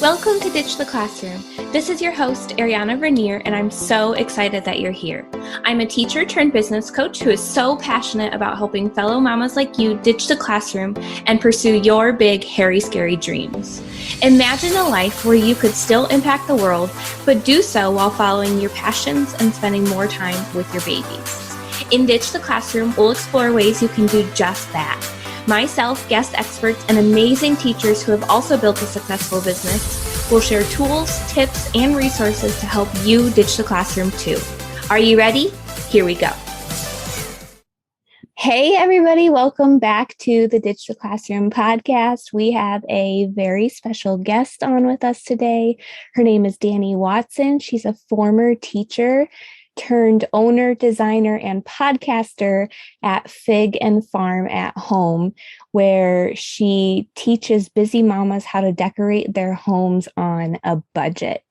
Welcome to Ditch the Classroom. This is your host, Ariana Vernier, and I'm so excited that you're here. I'm a teacher turned business coach who is so passionate about helping fellow mamas like you ditch the classroom and pursue your big, hairy, scary dreams. Imagine a life where you could still impact the world, but do so while following your passions and spending more time with your babies. In Ditch the Classroom, we'll explore ways you can do just that. Myself, guest experts, and amazing teachers who have also built a successful business will share tools, tips, and resources to help you ditch the classroom too. Are you ready? Here we go. Hey, everybody. Welcome back to the Ditch the Classroom podcast. We have a very special guest on with us today. Her name is Dani Watson. She's a former teacher turned owner, designer, and podcaster at Fig and Farm at Home, where she teaches busy mamas how to decorate their homes on a budget.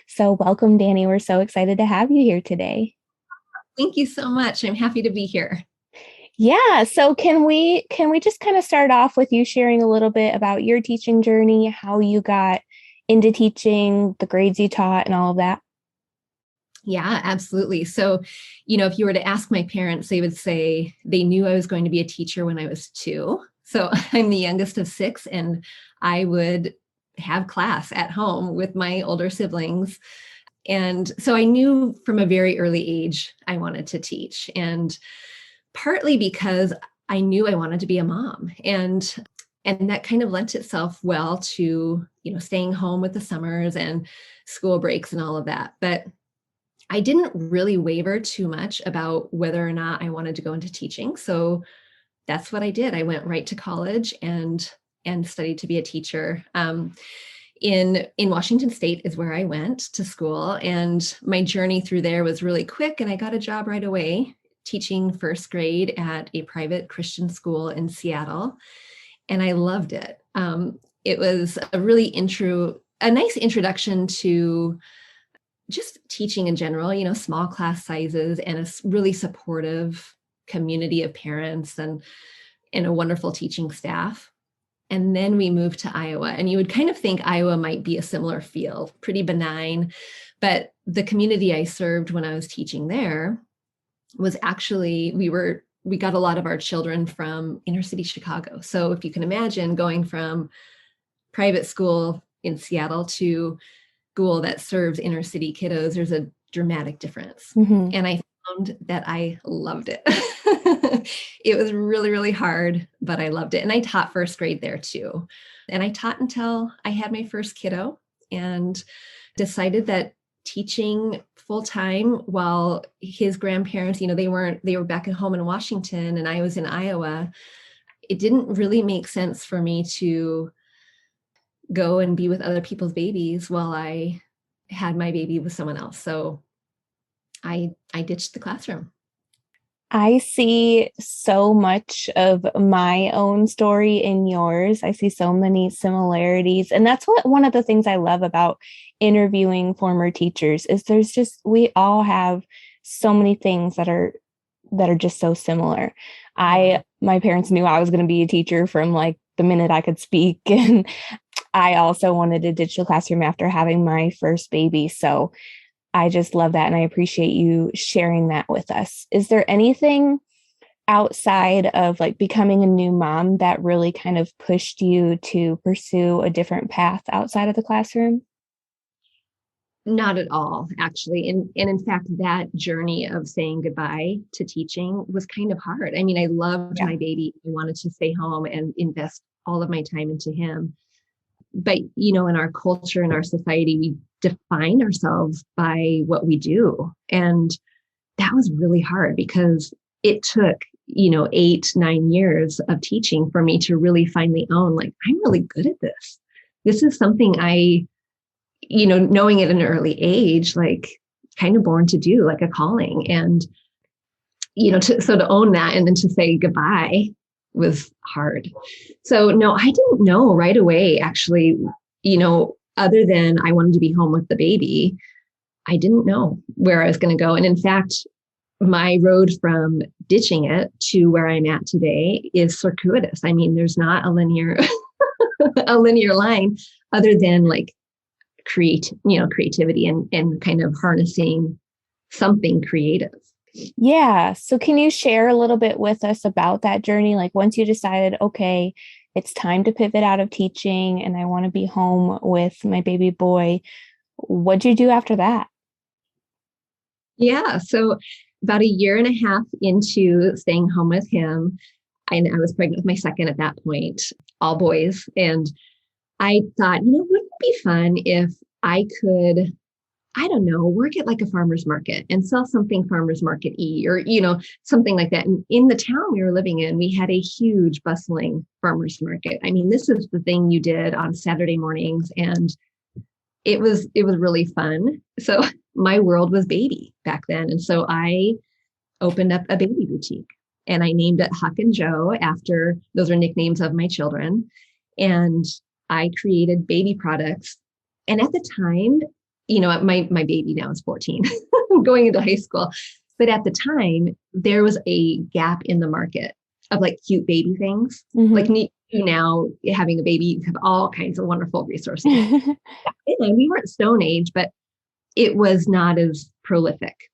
So welcome, Dani. We're so excited to have you here today. Thank you so much. I'm happy to be here. Yeah. So can we just kind of start off with you sharing a little bit about your teaching journey, how you got into teaching, the grades you taught, and all of that? Yeah, absolutely. So, if you were to ask my parents, they would say they knew I was going to be a teacher when I was 2. So I'm the youngest of 6, and I would have class at home with my older siblings. And so I knew from a very early age I wanted to teach, and partly because I knew I wanted to be a mom. And that kind of lent itself well to, staying home with the summers and school breaks and all of that. But I didn't really waver too much about whether or not I wanted to go into teaching. So that's what I did. I went right to college and studied to be a teacher. In Washington State is where I went to school, and my journey through there was really quick, and I got a job right away teaching first grade at a private Christian school in Seattle, and I loved it. It was a nice introduction to just teaching in general, small class sizes and a really supportive community of parents and a wonderful teaching staff. And then we moved to Iowa, and you would kind of think Iowa might be a similar feel, pretty benign. But the community I served when I was teaching there was actually, we got a lot of our children from inner city Chicago. So if you can imagine going from private school in Seattle to school that serves inner city kiddos, there's a dramatic difference. Mm-hmm. And I found that I loved it. It was really, really hard, but I loved it. And I taught first grade there too. And I taught until I had my first kiddo, and decided that teaching full time while his grandparents, they were back at home in Washington and I was in Iowa, it didn't really make sense for me to go and be with other people's babies while I had my baby with someone else. So I ditched the classroom. I see so much of my own story in yours. I see so many similarities. And that's one of the things I love about interviewing former teachers is we all have so many things that are just so similar. My parents knew I was going to be a teacher from like the minute I could speak. And I also wanted to ditch the classroom after having my first baby. So I just love that. And I appreciate you sharing that with us. Is there anything outside of like becoming a new mom that really kind of pushed you to pursue a different path outside of the classroom? Not at all, actually. And in fact, that journey of saying goodbye to teaching was kind of hard. I mean, I loved my baby. I wanted to stay home and invest all of my time into him. But, in our culture, in our society, we define ourselves by what we do. And that was really hard because it took, 8-9 years of teaching for me to really finally own, like, I'm really good at this. This is something I, knowing at an early age, like kind of born to do, like a calling. And, to own that and then to say goodbye was hard. So no, I didn't know right away, actually, other than I wanted to be home with the baby, I didn't know where I was going to go. And in fact, my road from ditching it to where I'm at today is circuitous. I mean, there's not a linear line other than like creativity and kind of harnessing something creative. Yeah. So can you share a little bit with us about that journey? Like once you decided, okay, it's time to pivot out of teaching and I want to be home with my baby boy, what'd you do after that? Yeah. So about a year and a half into staying home with him, and I was pregnant with my second at that point, all boys. And I thought, wouldn't it be fun if I could, I don't know, work at like a farmer's market and sell something farmer's market-y or, something like that. And in the town we were living in, we had a huge bustling farmer's market. I mean, this is the thing you did on Saturday mornings, and it was really fun. So my world was baby back then. And so I opened up a baby boutique and I named it Huck and Joe after, those are nicknames of my children. And I created baby products. And at the time, my baby now is 14, going into high school. But at the time, there was a gap in the market of like cute baby things. Mm-hmm. Like now having a baby, you have all kinds of wonderful resources. And we weren't Stone Age, but it was not as prolific.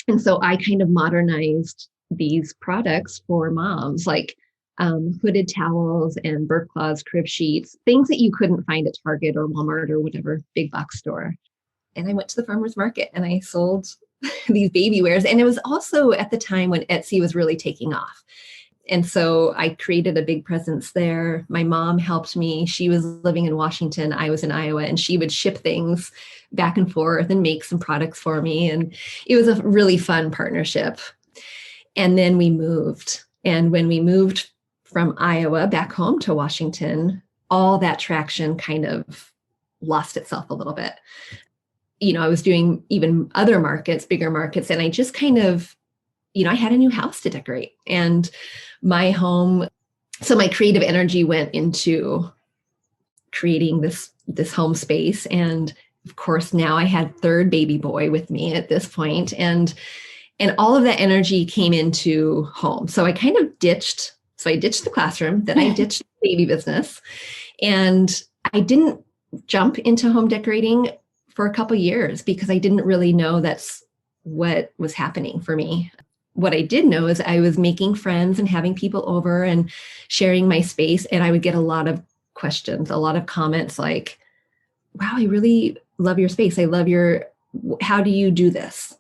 And so I kind of modernized these products for moms, like hooded towels and burp cloths, crib sheets, things that you couldn't find at Target or Walmart or whatever big box store. And I went to the farmer's market and I sold these baby wears. And it was also at the time when Etsy was really taking off. And so I created a big presence there. My mom helped me. She was living in Washington. I was in Iowa, and she would ship things back and forth and make some products for me. And it was a really fun partnership. And then we moved. And when we moved from Iowa back home to Washington, all that traction kind of lost itself a little bit. I was doing even other markets, bigger markets, and I just kind of, I had a new house to decorate and my home. So my creative energy went into creating this home space. And of course, now I had third baby boy with me at this point, and all of that energy came into home. So I kind of ditched the classroom, then I ditched the baby business, and I didn't jump into home decorating for a couple of years because I didn't really know that's what was happening for me. What I did know is I was making friends and having people over and sharing my space. And I would get a lot of questions, a lot of comments like, wow, I really love your space. How do you do this?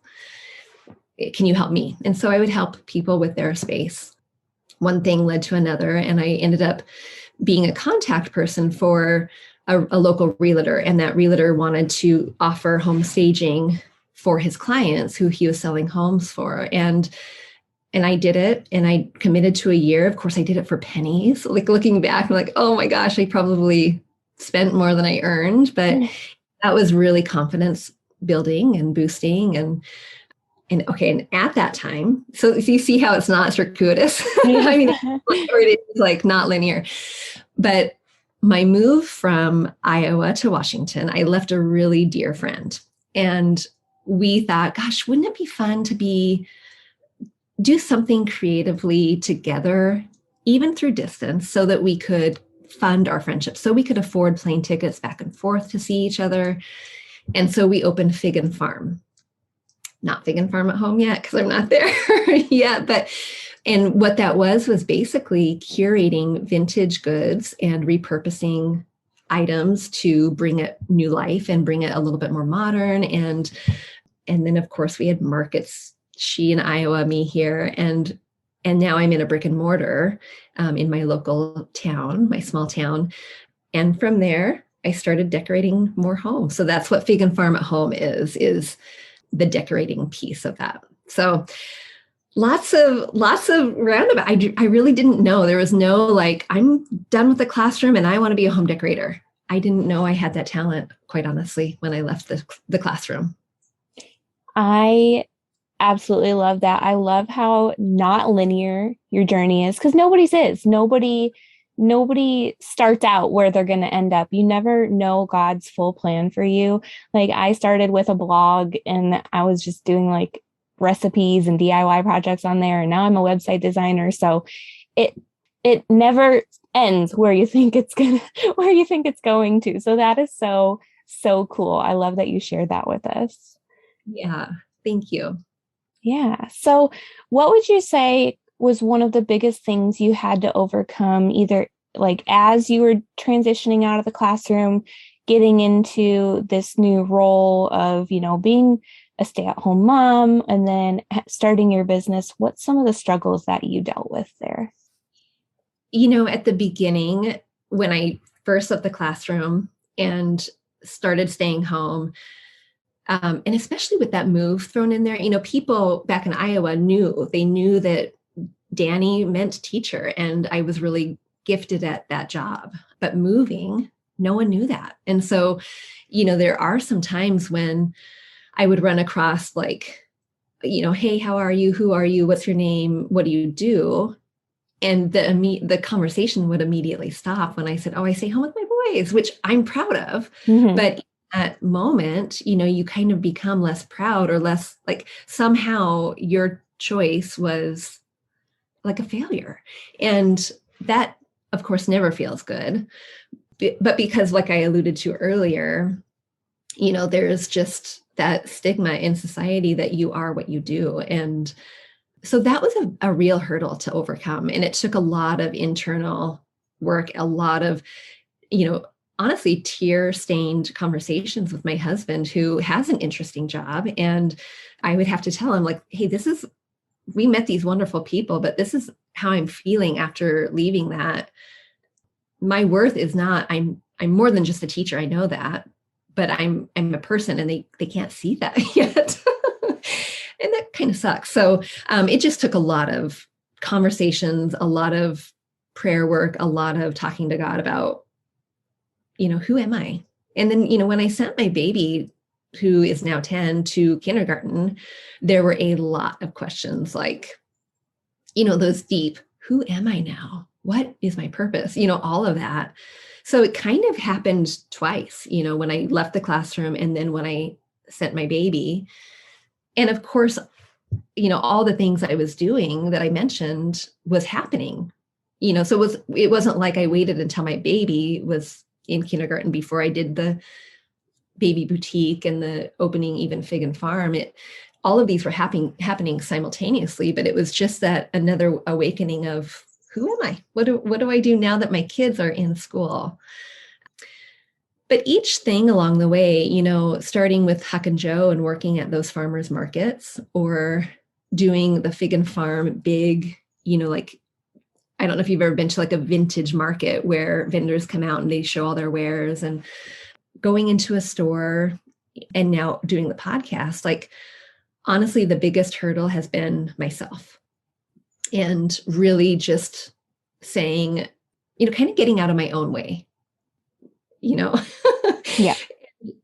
Can you help me? And so I would help people with their space. One thing led to another. And I ended up being a contact person for a local realtor, and that realtor wanted to offer home staging for his clients who he was selling homes for. And I did it, and I committed to a year. Of course, I did it for pennies. Like looking back, I'm like, oh my gosh, I probably spent more than I earned, but that was really confidence building and boosting. And at that time, so you see how it's not circuitous. I mean, it is like not linear, but my move from Iowa to Washington, I left a really dear friend, and we thought, gosh, wouldn't it be fun to do something creatively together, even through distance, so that we could fund our friendship, so we could afford plane tickets back and forth to see each other. And so we opened Fig and Farm. Not Fig and Farm at home yet, because I'm not there yet, and what that was basically curating vintage goods and repurposing items to bring it new life and bring it a little bit more modern. And then of course we had markets, she in Iowa, me here. And now I'm in a brick and mortar in my local town, my small town. And from there, I started decorating more homes. So that's what Fig and Farm at Home is the decorating piece of that. So lots of roundabout. I really didn't know. There was no like, I'm done with the classroom and I want to be a home decorator. I didn't know I had that talent, quite honestly, when I left the classroom. I absolutely love that. I love how not linear your journey is, because nobody's is. Nobody starts out where they're going to end up. You never know God's full plan for you. Like I started with a blog and I was just doing like recipes and DIY projects on there. And now I'm a website designer. So it never ends where you think it's going to. So that is so so cool. I love that you shared that with us. Yeah. Thank you. Yeah. So, what would you say was one of the biggest things you had to overcome, either like as you were transitioning out of the classroom, getting into this new role of, being a stay-at-home mom and then starting your business? What's some of the struggles that you dealt with there? At the beginning, when I first left the classroom and started staying home, and especially with that move thrown in there, people back in Iowa knew that Dani meant teacher, and I was really gifted at that job. But moving, no one knew that. And so, there are some times when I would run across like, hey, how are you? Who are you? What's your name? What do you do? And the conversation would immediately stop when I said, oh, I stay home with my boys, which I'm proud of. Mm-hmm. But at moment, you kind of become less proud or less like somehow your choice was like a failure. And that, of course, never feels good. But because, like I alluded to earlier, there's just that stigma in society that you are what you do. And so that was a real hurdle to overcome. And it took a lot of internal work, a lot of, honestly, tear-stained conversations with my husband, who has an interesting job. And I would have to tell him, like, hey, we met these wonderful people, but this is how I'm feeling after leaving that. My worth is not, I'm more than just a teacher. I know that, but I'm a person, and they can't see that yet. And that kind of sucks. So it just took a lot of conversations, a lot of prayer work, a lot of talking to God about, who am I? And then, when I sent my baby, who is now 10, to kindergarten, there were a lot of questions like, those deep, who am I now? What is my purpose? All of that. So it kind of happened twice, when I left the classroom and then when I sent my baby. And of course, all the things I was doing that I mentioned was happening, so it wasn't like I waited until my baby was in kindergarten before I did the baby boutique and the opening even Fig and Farm. All of these were happening simultaneously, but it was just that another awakening of who am I? What do I do now that my kids are in school? But each thing along the way, starting with Huck and Joe and working at those farmers markets, or doing the Fig and Farm big, like, I don't know if you've ever been to like a vintage market where vendors come out and they show all their wares, and going into a store, and now doing the podcast. Like, honestly, the biggest hurdle has been myself, and really just saying, kind of getting out of my own way, Yeah.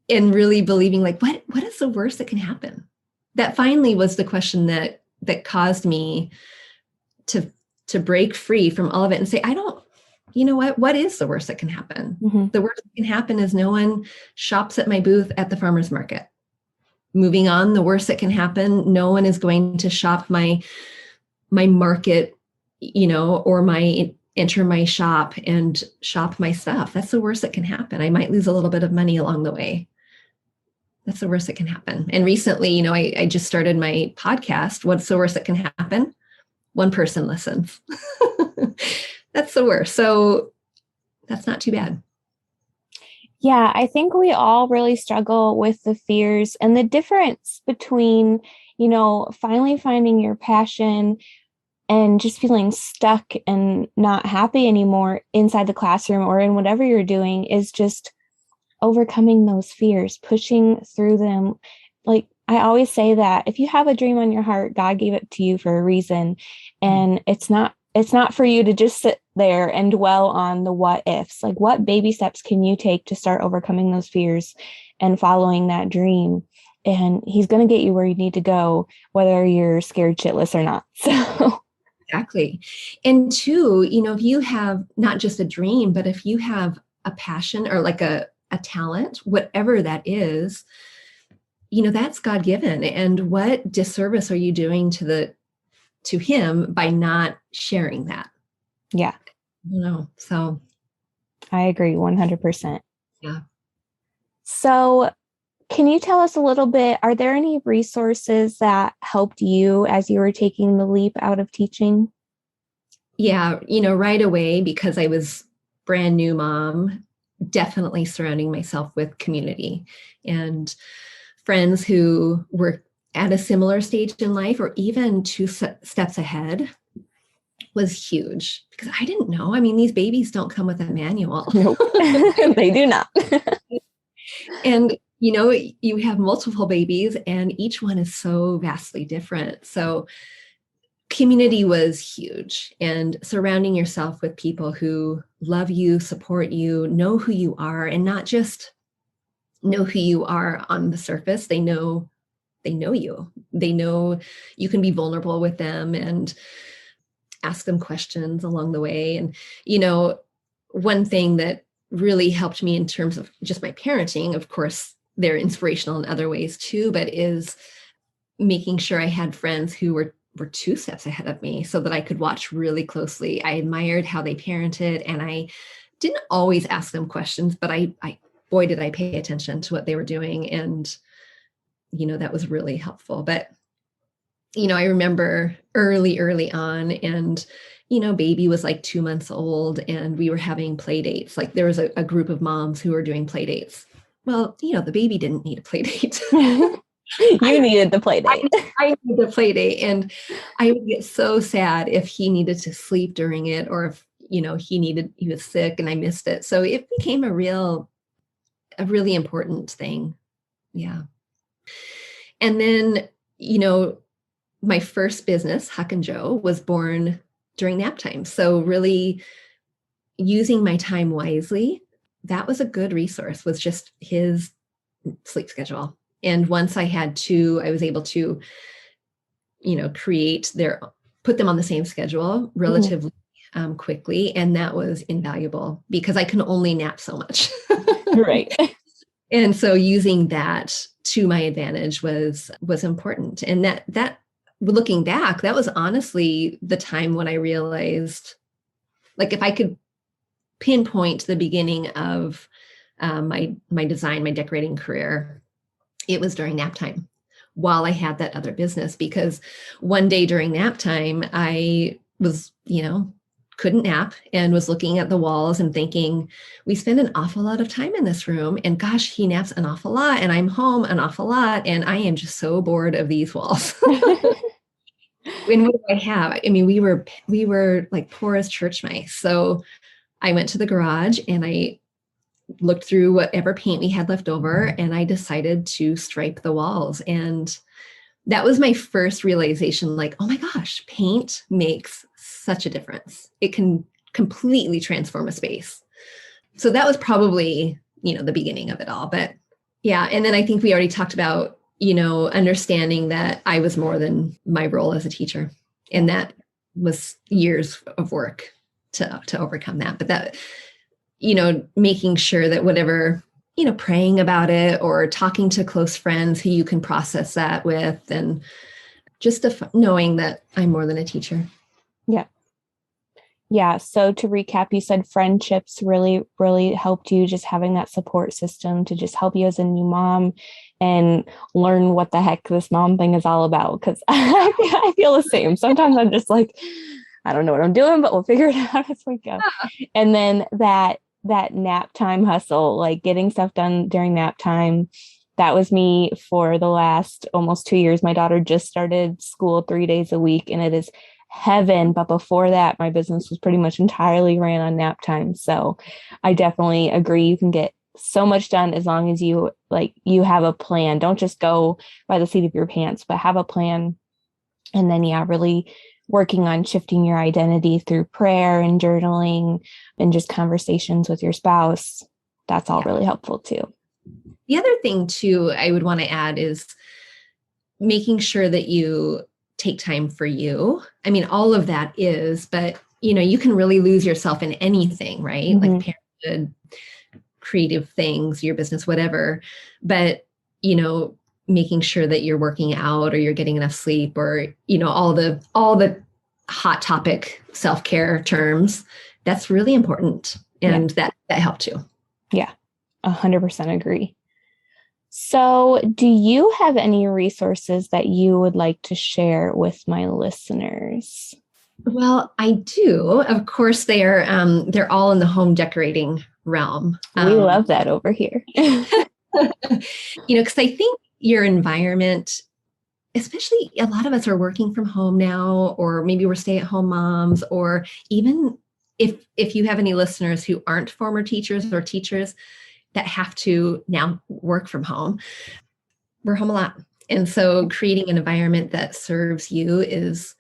and really believing, like, what is the worst that can happen? That finally was the question that caused me to break free from all of it and say, what is the worst that can happen? Mm-hmm. The worst that can happen is no one shops at my booth at the farmer's market. Moving on, the worst that can happen, no one is going to shop my market, or enter my shop and shop my stuff. That's the worst that can happen. I might lose a little bit of money along the way. That's the worst that can happen. And recently, I just started my podcast. What's the worst that can happen? One person listens. That's the worst. So that's not too bad. Yeah, I think we all really struggle with the fears and the difference between, finally finding your passion and just feeling stuck and not happy anymore inside the classroom or in whatever you're doing, is just overcoming those fears, pushing through them. Like, I always say that if you have a dream on your heart, God gave it to you for a reason. And it's not for you to just sit there and dwell on the what ifs. Like, what baby steps can you take to start overcoming those fears and following that dream? And he's going to get you where you need to go, whether you're scared shitless or not. So Exactly. And two, if you have not just a dream, but if you have a passion or like a talent, whatever that is, that's God-given. And what disservice are you doing to him by not sharing that? yeah, So I agree 100%. yeah. So, can you tell us a little bit? Are there any resources that helped you as you were taking the leap out of teaching? Yeah, right away, because I was brand new mom, definitely surrounding myself with community and friends who were at a similar stage in life or even two steps ahead was huge because I didn't know. I mean, these babies don't come with a manual. Nope, they do not. And, you have multiple babies and each one is so vastly different. So community was huge, and surrounding yourself with people who love you, support you, know who you are, and not just know who you are on the surface. They know you. They know you can be vulnerable with them and ask them questions along the way. And, one thing that really helped me in terms of just my parenting, of course, they're inspirational in other ways too, but is making sure I had friends who were two steps ahead of me so that I could watch really closely. I admired how they parented, and I didn't always ask them questions, but I boy, did I pay attention to what they were doing. And, that was really helpful. But, I remember early on, and, baby was like 2 months old and we were having play dates. Like there was a group of moms who were doing play dates. Well, the baby didn't need a play date. You needed the play date. I needed the play date, and I would get so sad if he needed to sleep during it, or if, he was sick and I missed it. So it became a really important thing. Yeah. And then, my first business, Huck and Joe, was born during nap time. So really using my time wisely, that was a good resource, was just his sleep schedule. And once I had two, I was able to, put them on the same schedule relatively quickly. And that was invaluable because I can only nap so much. Right. And so using that to my advantage was important. And that looking back, that was honestly the time when I realized, like, if I could pinpoint the beginning of my decorating career, it was during nap time while I had that other business. Because one day during nap time, I was, couldn't nap and was looking at the walls and thinking, we spend an awful lot of time in this room, and gosh, he naps an awful lot and I'm home an awful lot. And I am just so bored of these walls. And what do I have? I mean, we were like poor as church mice. So I went to the garage and I looked through whatever paint we had left over, and I decided to stripe the walls. And that was my first realization, like, oh my gosh, paint makes such a difference. It can completely transform a space. So that was probably, the beginning of it all. But yeah. And then I think we already talked about, understanding that I was more than my role as a teacher. And that was years of work to overcome that. But that, making sure that whatever, praying about it or talking to close friends who you can process that with, and just knowing that I'm more than a teacher. Yeah. Yeah. So to recap, you said friendships really, really helped you, just having that support system to just help you as a new mom and learn what the heck this mom thing is all about. Because I feel the same. Sometimes I'm just like, I don't know what I'm doing, but we'll figure it out as we go. And then that nap time hustle, like getting stuff done during nap time, that was me for the last almost 2 years. My daughter just started school 3 days a week, and it is heaven. But before that, my business was pretty much entirely ran on nap time. So I definitely agree. You can get so much done as long as you have a plan. Don't just go by the seat of your pants, but have a plan. And then, really working on shifting your identity through prayer and journaling and just conversations with your spouse. That's all really helpful too. The other thing too, I would want to add is making sure that you take time for you. I mean, all of that is, but you can really lose yourself in anything, right? Mm-hmm. Like parenthood, creative things, your business, whatever. But, making sure that you're working out or you're getting enough sleep, or, all the hot topic self-care terms, that's really important. And that helped too. Yeah. 100% agree. So, do you have any resources that you would like to share with my listeners? Well, I do. Of course, they're all in the home decorating realm. We love that over here. Because I think your environment, especially a lot of us are working from home now, or maybe we're stay-at-home moms, or even if you have any listeners who aren't former teachers or teachers that have to now work from home, we're home a lot. And so creating an environment that serves you is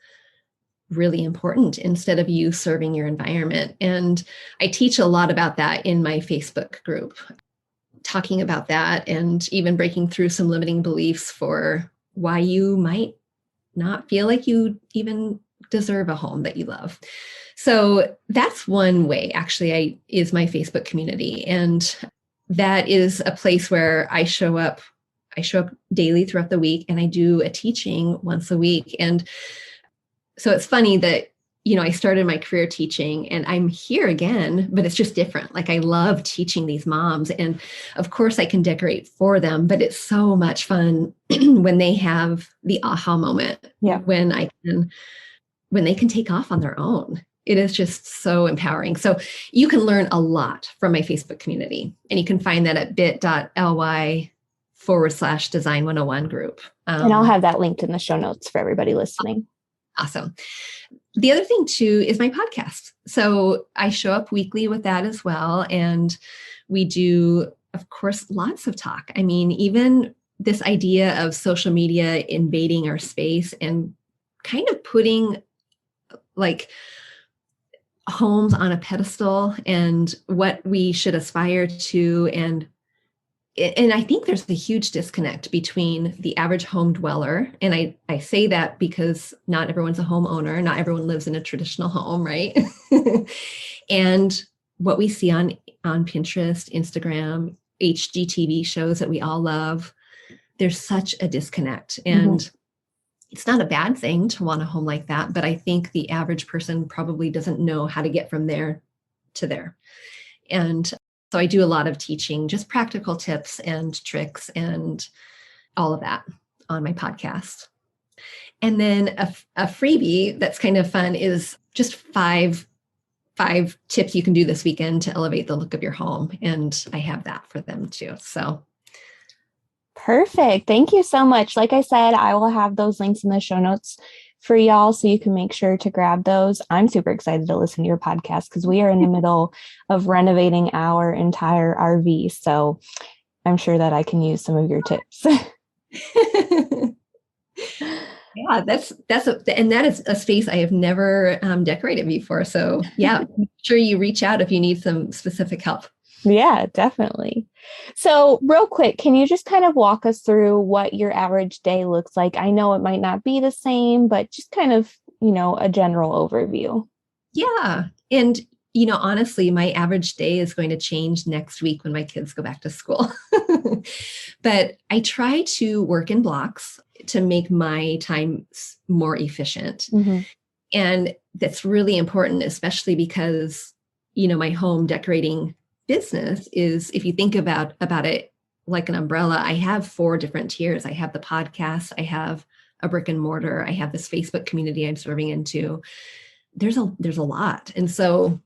really important instead of you serving your environment. And I teach a lot about that in my Facebook group, talking about that and even breaking through some limiting beliefs for why you might not feel like you even deserve a home that you love. So that's one way actually is my Facebook community. And that is a place where I show up daily throughout the week, and I do a teaching once a week. And so it's funny that, I started my career teaching and I'm here again, but it's just different. Like I love teaching these moms, and of course I can decorate for them, but it's so much fun when they have the aha moment, Yeah. when they can take off on their own. It is just so empowering. So you can learn a lot from my Facebook community, and you can find that at bit.ly/design 101 group. And I'll have that linked in the show notes for everybody listening. Awesome. The other thing too is my podcast. So I show up weekly with that as well. And we do, of course, lots of talk. I mean, even this idea of social media invading our space and kind of putting like homes on a pedestal and what we should aspire to. And I think there's a huge disconnect between the average home dweller. And I say that because not everyone's a homeowner. Not everyone lives in a traditional home, right? And what we see on Pinterest, Instagram, HGTV shows that we all love, there's such a disconnect. And it's not a bad thing to want a home like that, but I think the average person probably doesn't know how to get from there to there. And so I do a lot of teaching, just practical tips and tricks and all of that on my podcast. And then a freebie that's kind of fun is just five tips you can do this weekend to elevate the look of your home. And I have that for them too. So perfect. Thank you so much. Like I said, I will have those links in the show notes for y'all, so you can make sure to grab those. I'm super excited to listen to your podcast because we are in the middle of renovating our entire RV. So I'm sure that I can use some of your tips. Yeah, that is a space I have never decorated before. So yeah, make sure you reach out if you need some specific help. Yeah, definitely. So real quick, can you just kind of walk us through what your average day looks like? I know it might not be the same, but just kind of, a general overview. Yeah. And, honestly, my average day is going to change next week when my kids go back to school. But I try to work in blocks to make my time more efficient. And that's really important, especially because, my home decorating business is, if you think about it like an umbrella, I have 4 different tiers. I have the podcast, I have a brick and mortar, I have this Facebook community I'm serving into. There's a lot. And so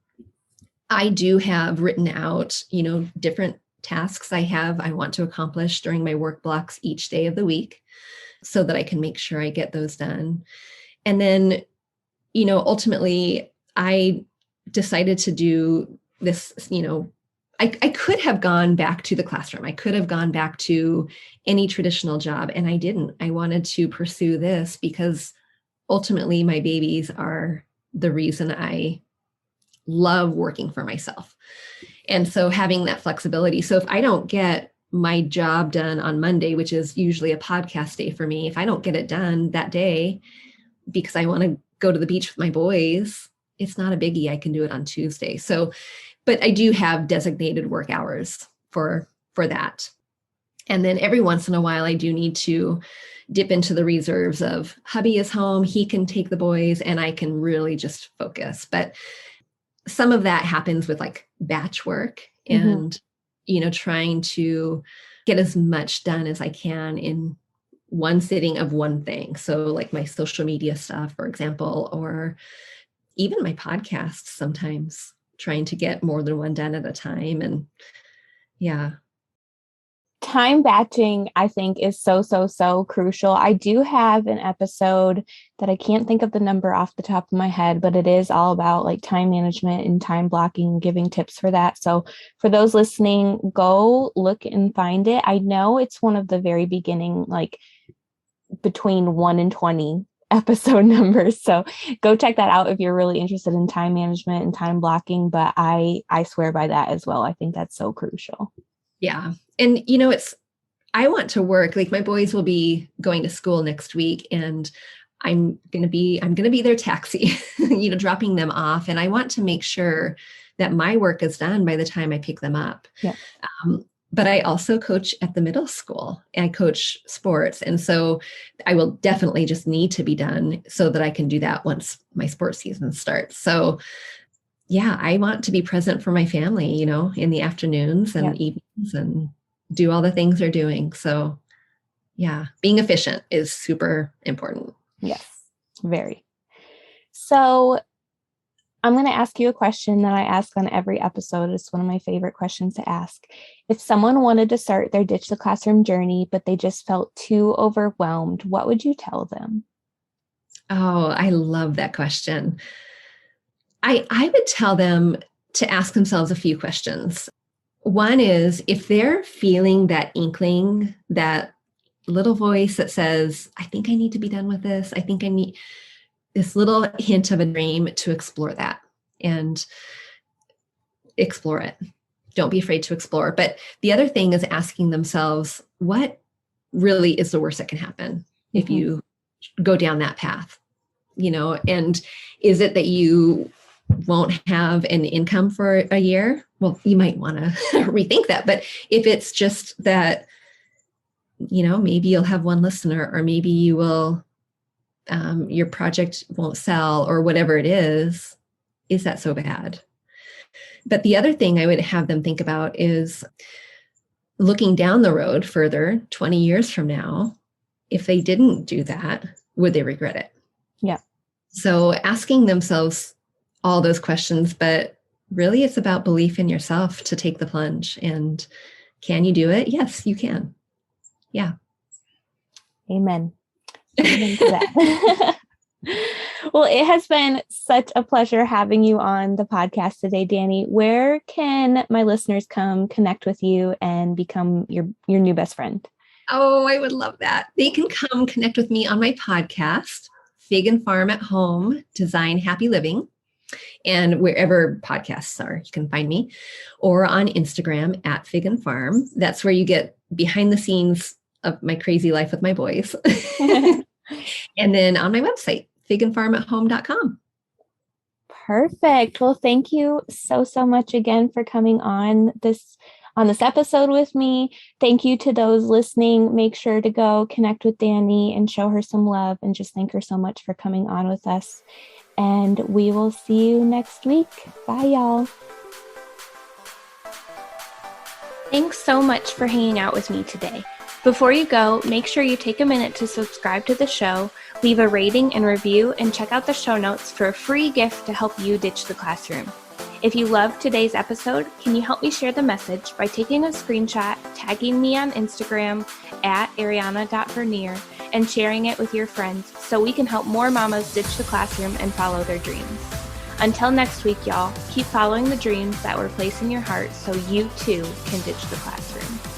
I do have written out, different tasks I want to accomplish during my work blocks each day of the week so that I can make sure I get those done. And then, ultimately I decided to do this, I could have gone back to the classroom. I could have gone back to any traditional job, and I didn't. I wanted to pursue this because ultimately my babies are the reason I love working for myself. And so having that flexibility. So if I don't get my job done on Monday, which is usually a podcast day for me, if I don't get it done that day because I want to go to the beach with my boys, it's not a biggie. I can do it on Tuesday. So but I do have designated work hours for that. And then every once in a while, I do need to dip into the reserves of hubby is home, he can take the boys, and I can really just focus. But some of that happens with like batch work and, trying to get as much done as I can in one sitting of one thing. So like my social media stuff, for example, or even my podcasts, sometimes trying to get more than one done at a time. And yeah. Time batching, I think, is so crucial. I do have an episode that I can't think of the number off the top of my head, but it is all about like time management and time blocking, giving tips for that. So for those listening, go look and find it. I know it's one of the very beginning, like between 1 and 20 episode numbers. So go check that out if you're really interested in time management and time blocking. But I swear by that as well. I think that's so crucial. Yeah. And, I want to work, like my boys will be going to school next week and I'm going to be their taxi, dropping them off. And I want to make sure that my work is done by the time I pick them up. Yeah. But I also coach at the middle school and I coach sports. And so I will definitely just need to be done so that I can do that once my sports season starts. So yeah, I want to be present for my family, in the afternoons and evenings and do all the things they're doing. So yeah, being efficient is super important. Yes, very. So I'm going to ask you a question that I ask on every episode. It's one of my favorite questions to ask. If someone wanted to start their Ditch the Classroom journey, but they just felt too overwhelmed, what would you tell them? Oh, I love that question. I would tell them to ask themselves a few questions. One is, if they're feeling that inkling, that little voice that says, I think I need to be done with this. I think I need this little hint of a dream, to explore that and explore it. Don't be afraid to explore. But the other thing is asking themselves, what really is the worst that can happen if you go down that path? And is it that you won't have an income for a year? Well, you might want to rethink that. But if it's just that, maybe you'll have one listener, or maybe you will, your project won't sell, or whatever it is that so bad? But the other thing I would have them think about is looking down the road further, 20 years from now, if they didn't do that, would they regret it? Yeah. So asking themselves all those questions, but really it's about belief in yourself to take the plunge. And can you do it? Yes, you can. Yeah. Amen. Amen to that. Well, it has been such a pleasure having you on the podcast today, Dani. Where can my listeners come connect with you and become your new best friend? Oh, I would love that. They can come connect with me on my podcast, Fig and Farm at Home, Design Happy Living. And wherever podcasts are, you can find me, or on Instagram at Fig and Farm. That's where you get behind the scenes of my crazy life with my boys. And then on my website, figandfarmathome.com. Perfect. Well, thank you so much again for coming on this episode with me. Thank you to those listening. Make sure to go connect with Dani and show her some love, and just thank her so much for coming on with us. And we will see you next week. Bye, y'all. Thanks so much for hanging out with me today. Before you go, make sure you take a minute to subscribe to the show, leave a rating and review, and check out the show notes for a free gift to help you ditch the classroom. If you loved today's episode, can you help me share the message by taking a screenshot, tagging me on Instagram at ariana.vernier, and sharing it with your friends so we can help more mamas ditch the classroom and follow their dreams. Until next week, y'all, keep following the dreams that were placed in your heart so you too can ditch the classroom.